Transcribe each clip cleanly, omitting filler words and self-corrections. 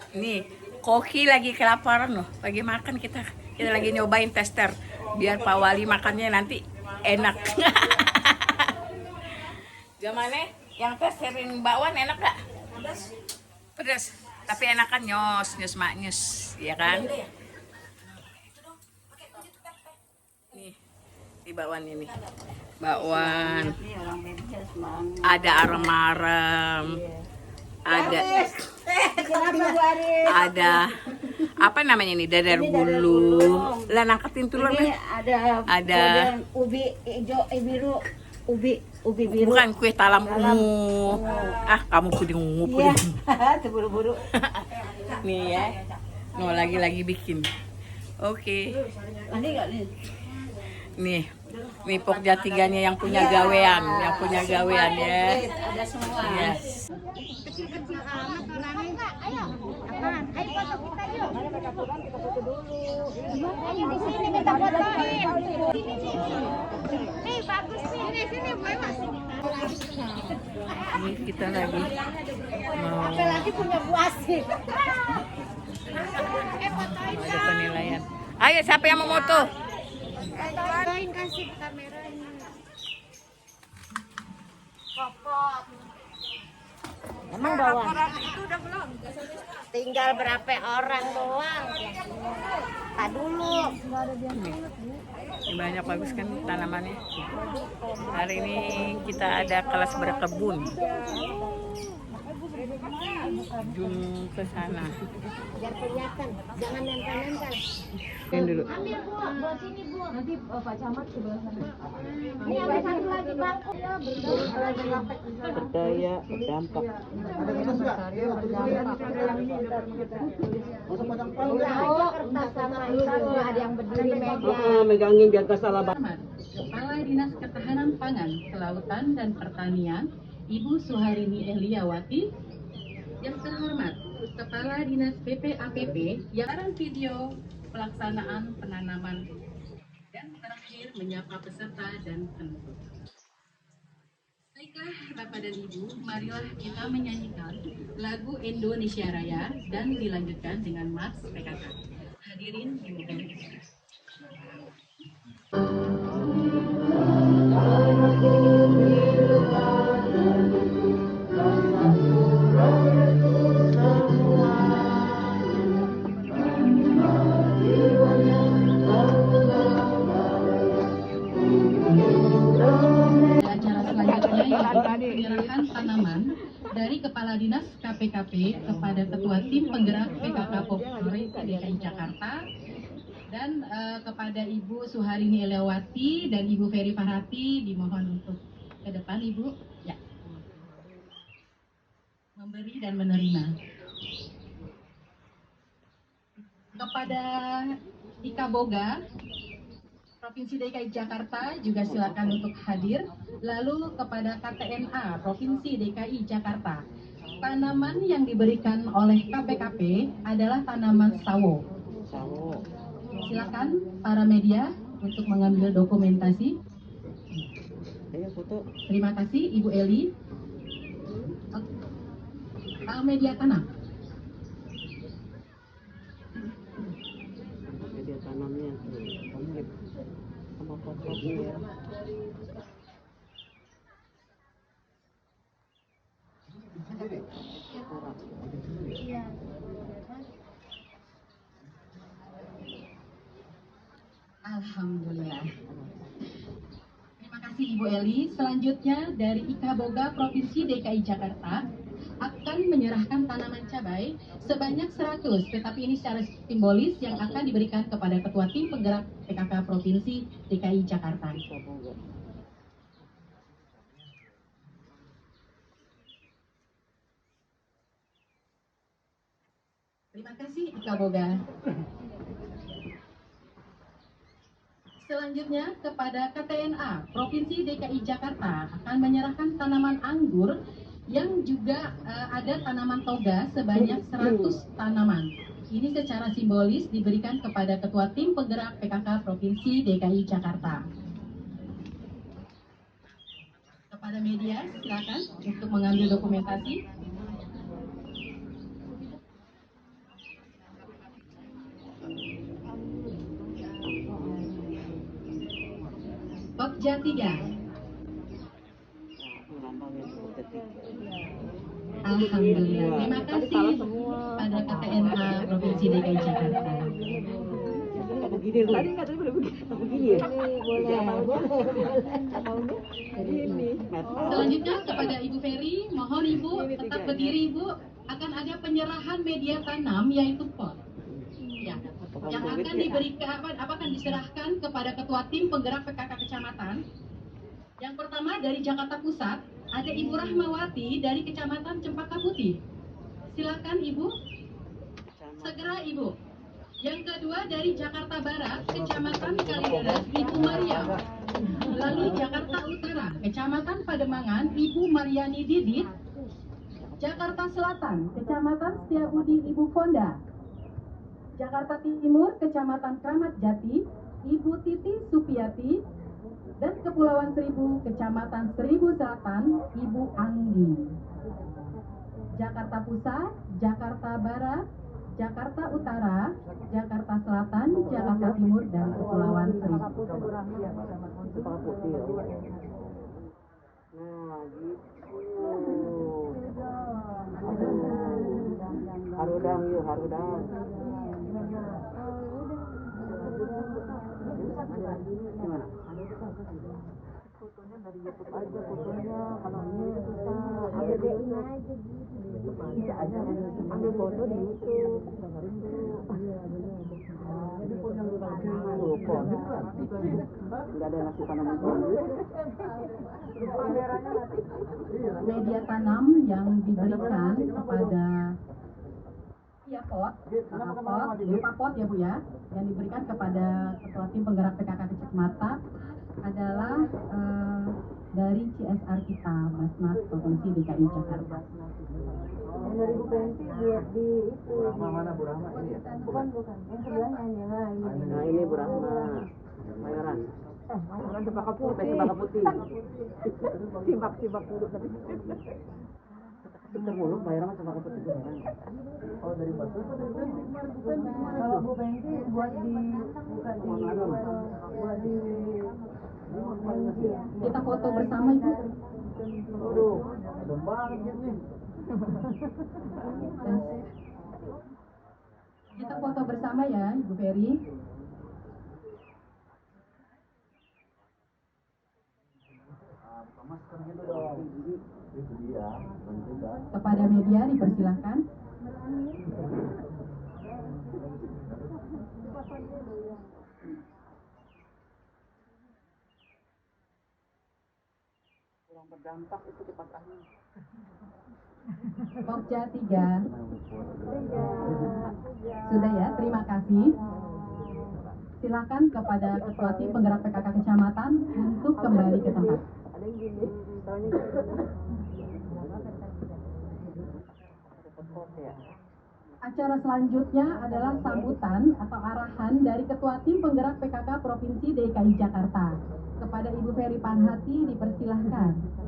Nih, Koki lagi kelaparan loh. Lagi makan kita. Kita lagi nyobain tester. Biar Pak Wali makannya nanti enak. Gimana? Yang testerin bakwan enak gak? Pedas. Pedas. Tapi enakan nyos, nyos maknyus, ya kan? Nih, di bakwan ini. Bakwan. Ada arem-arem. Ada apa namanya ini, dadar bulu lah, nangkatin telur Ini ada ubi hijau, biru, ubi biru. bukan kue talam ungu. Kamu puding ungu Iya, puding. terburu-buru. Nih ya, no lagi bikin. Oke. Nanti nggak nih? Nih Pokja tiganya yang punya gawean, ya. Ada semua. Iya. Ini kita lagi mau punya buah sih. ada penilaian. Ayo, siapa yang mau moto? Kasih kamera ini. Emang bawa? Tinggal berapa orang doang? Tak dulu. Ini banyak bagus kan tanamannya. Hari ini kita ada kelas berkebun. Jum ke sana. Biar kelihatan, jangan nempel-nempel. Yang dulu. Ambil bu, buat sini bu. Nanti Pak Camat sebelah sana. Ini ambil satu lagi bangku ya, Berdaya berdampak. Kertas sama itu ada yang berdiri meja. Megangin biar gak salah. Kepala Dinas Ketahanan Pangan, Kelautan dan Pertanian, Ibu Suharini Eliawati. Yang terhormat, Kepala Dinas PPAPP, yang video pelaksanaan penanaman, dan terakhir menyapa peserta dan penutup. Baiklah Bapak dan Ibu, marilah kita menyanyikan lagu Indonesia Raya dan dilanjutkan dengan Mars PKK. Hadirin dimohon. Penyerahan tanaman dari Kepala Dinas KPKP kepada Ketua Tim Penggerak PKK Populari DKI Jakarta dan kepada Ibu Suharini Eliawati dan Ibu Ferry Farhati dimohon untuk ke depan Ibu, ya, memberi dan menerima. Kepada Ika Boga Provinsi DKI Jakarta juga silakan untuk hadir. Lalu kepada KTNA Provinsi DKI Jakarta, tanaman yang diberikan oleh KPKP adalah tanaman sawo. Silakan para media untuk mengambil dokumentasi. Terima kasih Ibu Eli. Media tanam. Media tanamnya sama pokoknya. Alhamdulillah. Terima kasih Ibu Eli. Selanjutnya dari Ika Boga Provinsi DKI Jakarta akan menyerahkan tanaman cabai sebanyak 100, tetapi ini secara simbolis yang akan diberikan kepada Ketua Tim Penggerak PKK Provinsi DKI Jakarta. Terima kasih Ika Boga. Selanjutnya kepada KTNA Provinsi DKI Jakarta akan menyerahkan tanaman anggur yang juga ada tanaman toga sebanyak 100 tanaman. Ini secara simbolis diberikan kepada Ketua Tim Penggerak PKK Provinsi DKI Jakarta. Kepada media silakan untuk mengambil dokumentasi. Pokja 3. Alhamdulillah. Terima kasih pada KTNK Provinsi DKI Jakarta. Begini lu. Tadi nggak begini ya? Ini. Selanjutnya kepada Ibu Ferry, mohon Ibu tetap berdiri Ibu. Akan ada penyerahan media tanam yaitu pot. Ya, yang akan diberikan akan diserahkan kepada Ketua Tim Penggerak PKK Kecamatan. Yang pertama dari Jakarta Pusat ada Ibu Rahmawati dari Kecamatan Cempaka Putih. Silakan Ibu. Segera Ibu. Yang kedua dari Jakarta Barat, Kecamatan Kalideres, Ibu Maria. Lalu Jakarta Utara, Kecamatan Pademangan, Ibu Mariani Didit. Jakarta Selatan, Kecamatan Setiabudi, Ibu Fonda. Jakarta Timur, Kecamatan Kramat Jati, Ibu Titi Supiati. Dan Kepulauan Seribu, Kecamatan Seribu Selatan, Ibu Anggi. Jakarta Pusat, Jakarta Barat, Jakarta Utara, Jakarta Selatan, Jakarta Timur, dan Kepulauan Seribu. Nah, gitu. Harudang yuk, harudang. Gimana? Fotonya dari YouTube aja, fotonya kalau ini susah. Gedein aja gitu. Bisa aja ambil foto di YouTube. Jadi punya lupa. Nggak ada nasi tanaman sendiri. Media tanam yang diberikan kepada pot, berupa pot ya Bu ya, yang diberikan kepada Ketua Tim Penggerak PKK Kecamatan adalah dari CSR kita, Basnas Provinsi DKI Jakarta. Yang dari Bu Pensi buat di itu. Mana Bu Rahma ini ya? Bukan. Yang sebelahnya ini. Nah ini Bu Rahma Mayoran. Mayoran Cempaka Putih. Simak dulu tadi. Kita mulu Mayoran Cempaka Putih. Oh dari Basnas. Kalau Bu Pensi buat di Kita foto bersama Ibu. Aduh, adem banget nih. Kita foto bersama ya Ibu Ferry. Kepada media dipersilahkan. Kurang berdampak itu kipas angin. Pokja 3. Sudah ya, terima kasih. Silakan kepada Ketua Tim Penggerak PKK Kecamatan untuk kembali ke tempat. Ada yang gini, soalnya gini. Acara selanjutnya adalah sambutan atau arahan dari Ketua Tim Penggerak PKK Provinsi DKI Jakarta. Kepada Ibu Ferry Panhati dipersilahkan.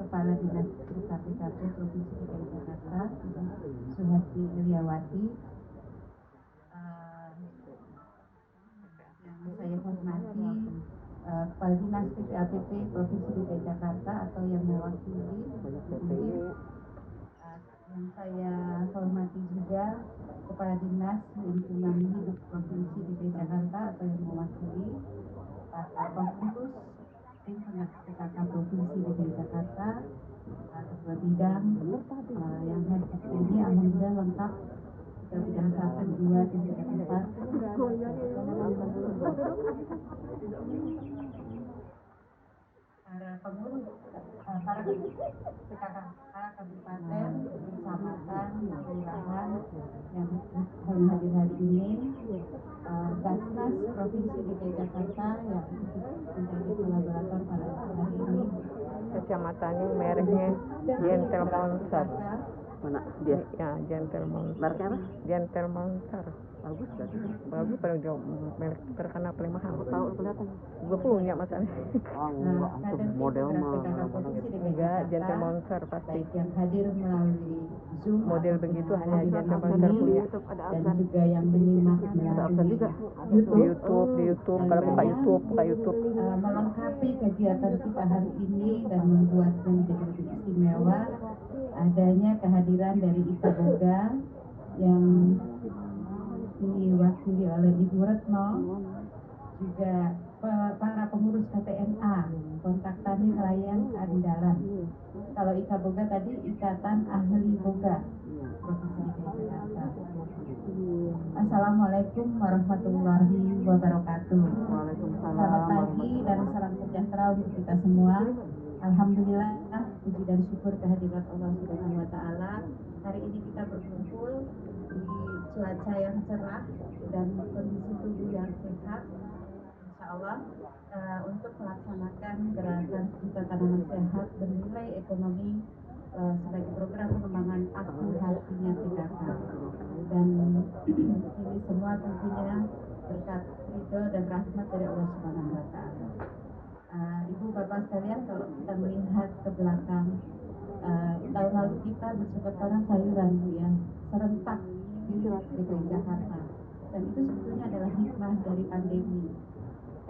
Kepala Dinas KPKP Provinsi DKI Jakarta, Suhati Ilyawati, yang saya hormati Kepala Dinas PPAPP Provinsi DKI Jakarta atau yang mewakili, yang saya hormati juga Kepala Dinas Lingkungan Hidup Provinsi DKI Jakarta atau yang mewakili Pak Profus Tim Penggerak PKK Provinsi DKI Jakarta, Ketua Bidang yang hadir ini alhamdulillah lengkap. Ketua Bidang 1, 2, 3, 4. Para pengurus, para PKK, para kabupaten, kecamatan, kelurahan yang hadir hari ini, Basnas Provinsi DKI Jakarta yang menjadi kolaborator pada hari ini. Kecamatannya mereknya Yen Telkomsel. Mana dia? Ya, Gentle Monster. Mereknya apa? Gentle Monster. Bagus kan? Bagus pada jauh merek terkenal paling mahal. Tahu kelihatan. Gue punya masalahnya. Oh, enggak, antum model mah. Enggak, Gentle Monster pasti. baik yang hadir melalui Zoom Model ataupun begitu yang hanya hadir Gentle di Monster sini, punya. dan juga yang menyimak melalui Di YouTube, kalau buka YouTube. melengkapi kegiatan kita hari ini dan membuatnya menjadi lebih istimewa adanya kehadiran dari Ika Boga yang diwakili oleh Ibu Retno, juga para pengurus KTNA, kontak tani nelayan andalan. Kalau Ika Boga tadi Ikatan Ahli Boga Provinsi DKI Jakarta. Assalamualaikum warahmatullahi wabarakatuh. Selamat pagi dan salam sejahtera untuk kita semua. Alhamdulillah, puji dan syukur kehadirat Allah Subhanahu wa taala. Hari ini kita berkumpul di cuaca yang cerah dan kondisi tubuh yang sehat. Insya Allah untuk melaksanakan gerakan Juta Tanaman Sehat bernilai ekonomi sebagai program pengembangan aku hatinya PKK. Dan ini semua tentunya berkat ridho dan rahmat dari Allah Subhanahu wa taala. Ibu bapak sekalian, kalau kita melihat ke belakang, tahun lalu kita bercocok tanam sayuran Bu ya, serentak di DKI Jakarta. Dan itu sebetulnya adalah hikmah dari pandemi.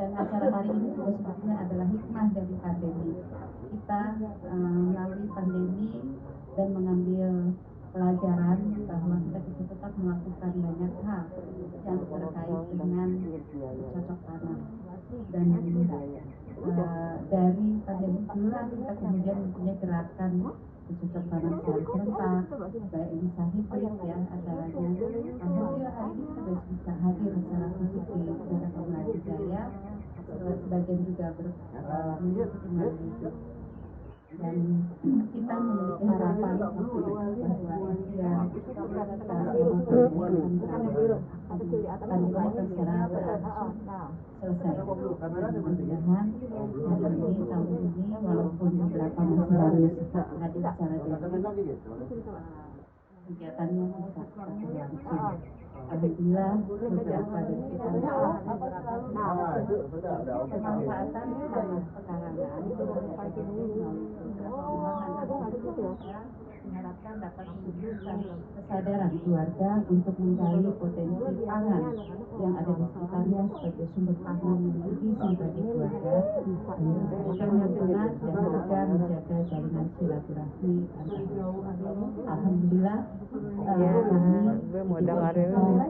Dan acara hari ini juga sebetulnya adalah hikmah dari pandemi. Kita melalui pandemi dan mengambil pelajaran bahwa kita bisa tetap melakukan banyak hal yang terkait dengan bercocok tanam. Dan dari pandemi itulah kita kemudian mempunyai gerakan bercocok tanam serentak, baik bisa hibrid ya acaranya. Alhamdulillah hari ini kita sudah bisa hadir secara fisik di Jakarta Kebun Jaya, sebagian juga mengikuti melalui. Dan kita memiliki harapan bahwa usia pandemi akan secara selesai. Mudah-mudahan hari ini, tahun ini, walaupun beberapa masih harus hadir secara daring, kegiatannya bisa berlangsung. Alhamdulillah beberapa dari kita pemanfaatan sekarang diharapkan dapat menunjukkan kesadaran keluarga untuk menggali potensi pangan yang ada di sekitarnya sebagai sumber pangan yang bergizi bagi keluarga, melestarikan lingkungan dan juga menjaga jalinan silaturahmi antar. Alhamdulillah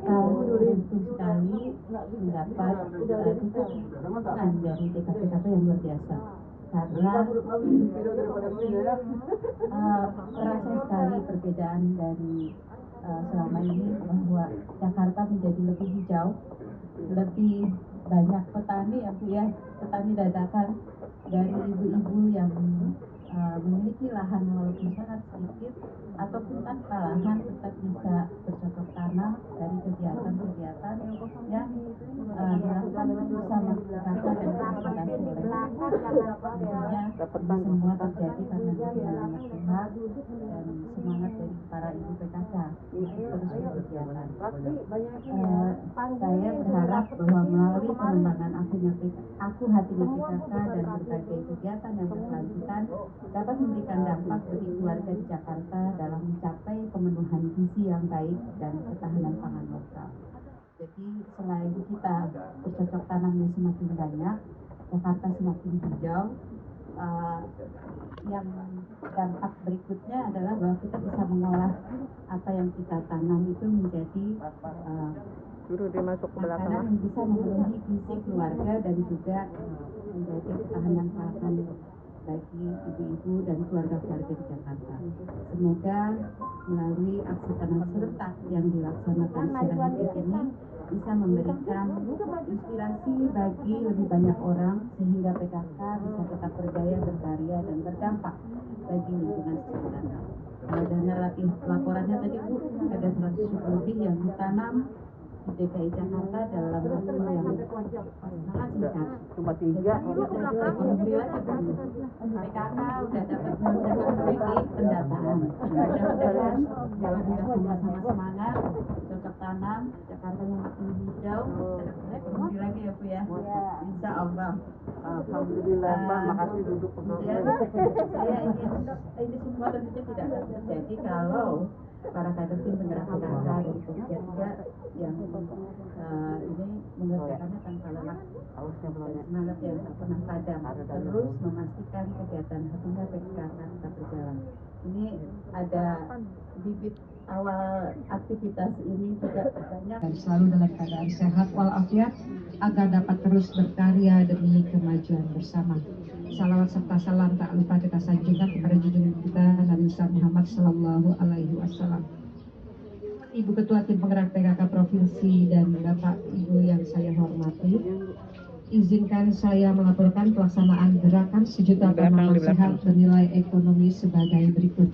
kami beruntung sekali mendapat dukungan dari TKP yang luar biasa. Karena terasa sekali perbedaan dari selama ini bahwa Jakarta menjadi lebih hijau, lebih banyak petani ya Bu ya, petani dadakan dari ibu-ibu yang memiliki lahan walaupun sangat sedikit ataupun tanpa lahan tetap bisa bercocok tanam dari kegiatan-kegiatan yang dilakukan bersama Jakarta dan konsultasi oleh tentunya semua terjadi karena dukungan Tuhan dan semangat dari para ibu PKK terus berkegiatan. Saya berharap bahwa melalui pengembangan aku hatinya PKK dan berbagai kegiatan yang berkelanjutan dapat memberikan dampak bagi keluarga di Jakarta dalam mencapai pemenuhan gizi yang baik dan ketahanan pangan lokal. Jadi selain kita bercocok tanamnya semakin banyak, Jakarta semakin hijau, yang dampak berikutnya adalah bahwa kita bisa mengolah apa yang kita tanam itu menjadi makanan yang bisa memenuhi gizi keluarga dan juga menjadi ketahanan pangan bagi ibu-ibu dan keluarga-keluarga di Jakarta. Semoga melalui aksi tanam serentak yang dilaksanakan secara hibrid ini bisa memberikan inspirasi bagi lebih banyak orang sehingga PKK bisa tetap berdaya, berkarya dan berdampak bagi lingkungan sekitar. Kalau dengar laporannya tadi Bu, ada 100 lebih yang ditanam DKI Jakarta dalam waktu yang sangat singkat. Cuma 3. Alhamdulillah PKK udah dapat mengerjakan kredit pendataan. Mudah-mudahan kalau kita sama-sama semangat, cocok tanam, Jakartanya makin hijau, ekonomi lagi ya Bu ya. Insya Allah. Alhamdulillah Mbak, makasih duduk Kemudian saya ingin ini semua tentunya tidak akan terjadi kalau para kader tim penggerak PKK dari Komisi 3 yang ini mengerjakannya tanpa lelah, semangat yang tak pernah padam, terus memastikan kegiatan hingga PKK tetap berjalan. Ini ada bibit awal aktivitas ini juga banyak Dan selalu dalam keadaan sehat walafiat agar dapat terus berkarya demi kemajuan bersama. Salawat serta salam tak lupa kita sanjungkan kepada junjungan kita Nabi Muhammad Sallallahu Alaihi Wasallam. Ibu Ketua Tim Penggerak PKK Provinsi dan Bapak Ibu yang saya hormati, izinkan saya melaporkan pelaksanaan gerakan sejuta tanaman sehat bernilai ekonomi sebagai berikut.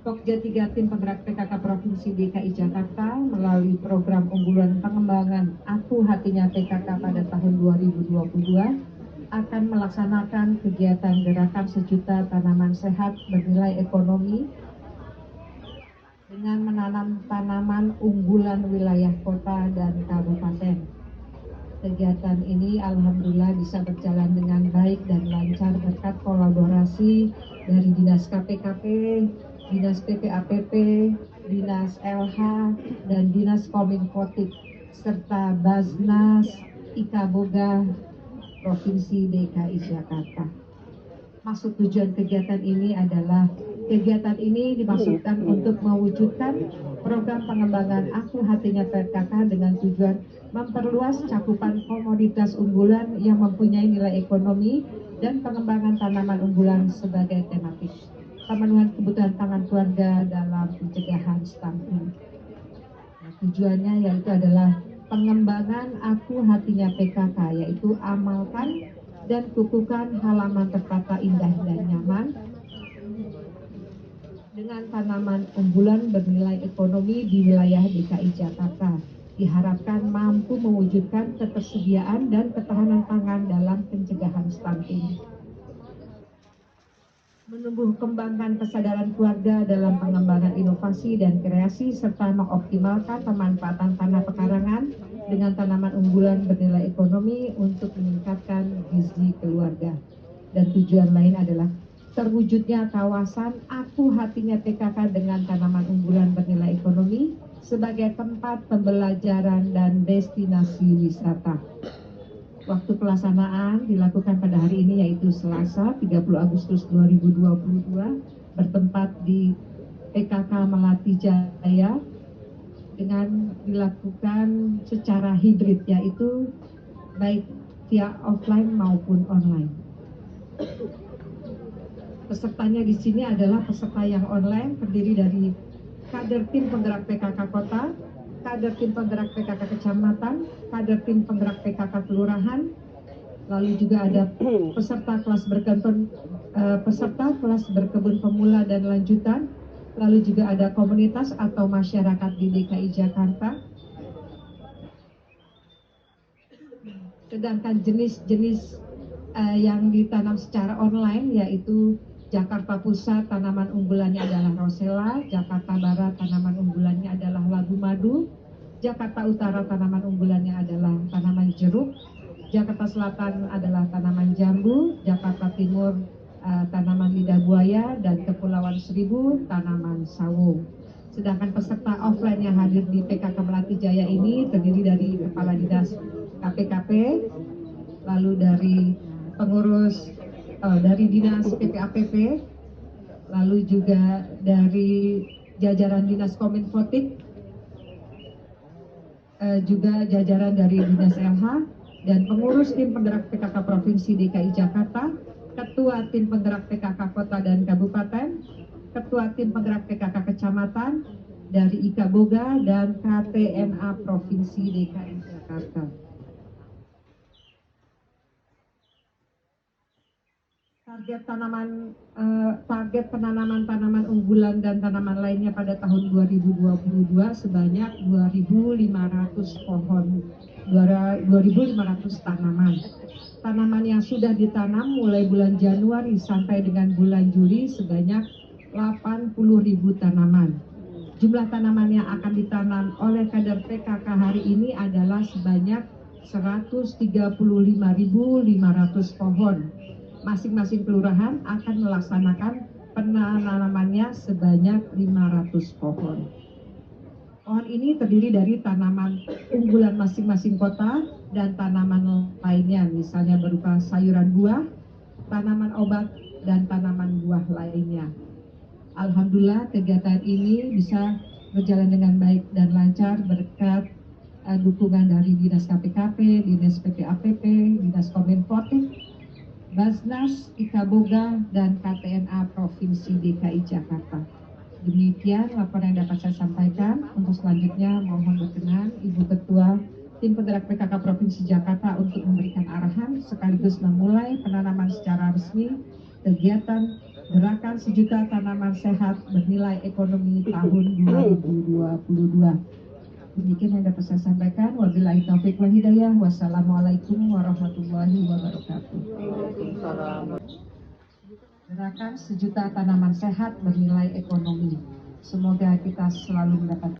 Pokja 3 Tim Penggerak PKK Provinsi DKI Jakarta melalui program unggulan pengembangan Aku Hatinya PKK pada tahun 2022 akan melaksanakan kegiatan gerakan sejuta tanaman sehat bernilai ekonomi dengan menanam tanaman unggulan wilayah kota dan kabupaten. Kegiatan ini alhamdulillah bisa berjalan dengan baik dan lancar berkat kolaborasi dari Dinas KPKP, Dinas PPAPP, Dinas LH, dan Dinas Kominfotik, serta Basnas, IKA Boga, Provinsi DKI Jakarta. Maksud tujuan kegiatan ini adalah kegiatan ini dimaksudkan untuk mewujudkan program pengembangan Aku Hatinya PKK dengan tujuan memperluas cakupan komoditas unggulan yang mempunyai nilai ekonomi dan pengembangan tanaman unggulan sebagai tematik. Pemenuhan kebutuhan pangan keluarga dalam pencegahan stunting. Tujuannya yaitu adalah pengembangan Aku Hatinya PKK, yaitu amalkan dan kukuhkan halaman tertata indah dan nyaman dengan tanaman unggulan bernilai ekonomi di wilayah DKI Jakarta. Diharapkan mampu mewujudkan ketersediaan dan ketahanan pangan dalam pencegahan stunting. Menumbuh kembangkan kesadaran keluarga dalam pengembangan inovasi dan kreasi serta mengoptimalkan pemanfaatan tanah pekarangan dengan tanaman unggulan bernilai ekonomi untuk meningkatkan gizi keluarga. Dan tujuan lain adalah terwujudnya kawasan Aku Hatinya PKK dengan tanaman unggulan bernilai ekonomi sebagai tempat pembelajaran dan destinasi wisata. Waktu pelaksanaan dilakukan pada hari ini yaitu Selasa 30 Agustus 2022 bertempat di PKK Melati Jaya dengan dilakukan secara hibrid, yaitu baik via offline maupun online. Pesertanya di sini adalah peserta yang online terdiri dari kader tim penggerak PKK Kota, kader tim penggerak PKK Kecamatan, kader tim penggerak PKK Kelurahan, lalu juga ada peserta kelas berkebun pemula dan lanjutan, lalu juga ada komunitas atau masyarakat di DKI Jakarta. Sedangkan jenis-jenis yang ditanam secara online yaitu Jakarta Pusat tanaman unggulannya adalah Rosella, Jakarta Barat tanaman unggulannya adalah labu madu, Jakarta Utara tanaman unggulannya adalah tanaman jeruk, Jakarta Selatan adalah tanaman jambu, Jakarta Timur tanaman lidah buaya, dan Kepulauan Seribu tanaman sawo. Sedangkan peserta offline yang hadir di PKK Melati Jaya ini terdiri dari Kepala Dinas KPKP, lalu dari pengurus dari Dinas PPAPP, lalu juga dari jajaran Dinas Kominfotik, juga jajaran dari Dinas LH, dan pengurus tim penggerak PKK Provinsi DKI Jakarta, Ketua Tim Penggerak PKK Kota dan Kabupaten, Ketua Tim Penggerak PKK Kecamatan, dari IKA Boga dan KTNA Provinsi DKI Jakarta. Target penanaman tanaman unggulan dan tanaman lainnya pada tahun 2022 sebanyak 2.500 pohon, 2.500 tanaman. Tanaman yang sudah ditanam mulai bulan Januari sampai dengan bulan Juli sebanyak 80.000 tanaman. Jumlah tanaman yang akan ditanam oleh kader PKK hari ini adalah sebanyak 135.500 pohon. Masing-masing kelurahan akan melaksanakan penanamannya sebanyak 500 pohon. Pohon ini terdiri dari tanaman unggulan masing-masing kota dan tanaman lainnya, misalnya berupa sayuran buah, tanaman obat, dan tanaman buah lainnya. Alhamdulillah kegiatan ini bisa berjalan dengan baik dan lancar berkat dukungan dari Dinas KPKP, Dinas PPAPP, Dinas Kominfo, Basnas, Ikaboga, dan KTNA Provinsi DKI Jakarta. Demikian laporan yang dapat saya sampaikan. Untuk selanjutnya mohon berkenan Ibu Ketua Tim Penggerak PKK Provinsi Jakarta untuk memberikan arahan sekaligus memulai penanaman secara resmi kegiatan Gerakan Sejuta Tanaman Sehat Bernilai Ekonomi tahun 2022. Demikian yang dapat saya sampaikan. Wabillahi taufiq wal hidayah. Wassalamualaikum warahmatullahi wabarakatuh. Gerakan Sejuta Tanaman Sehat Bernilai Ekonomi. Semoga kita selalu mendapat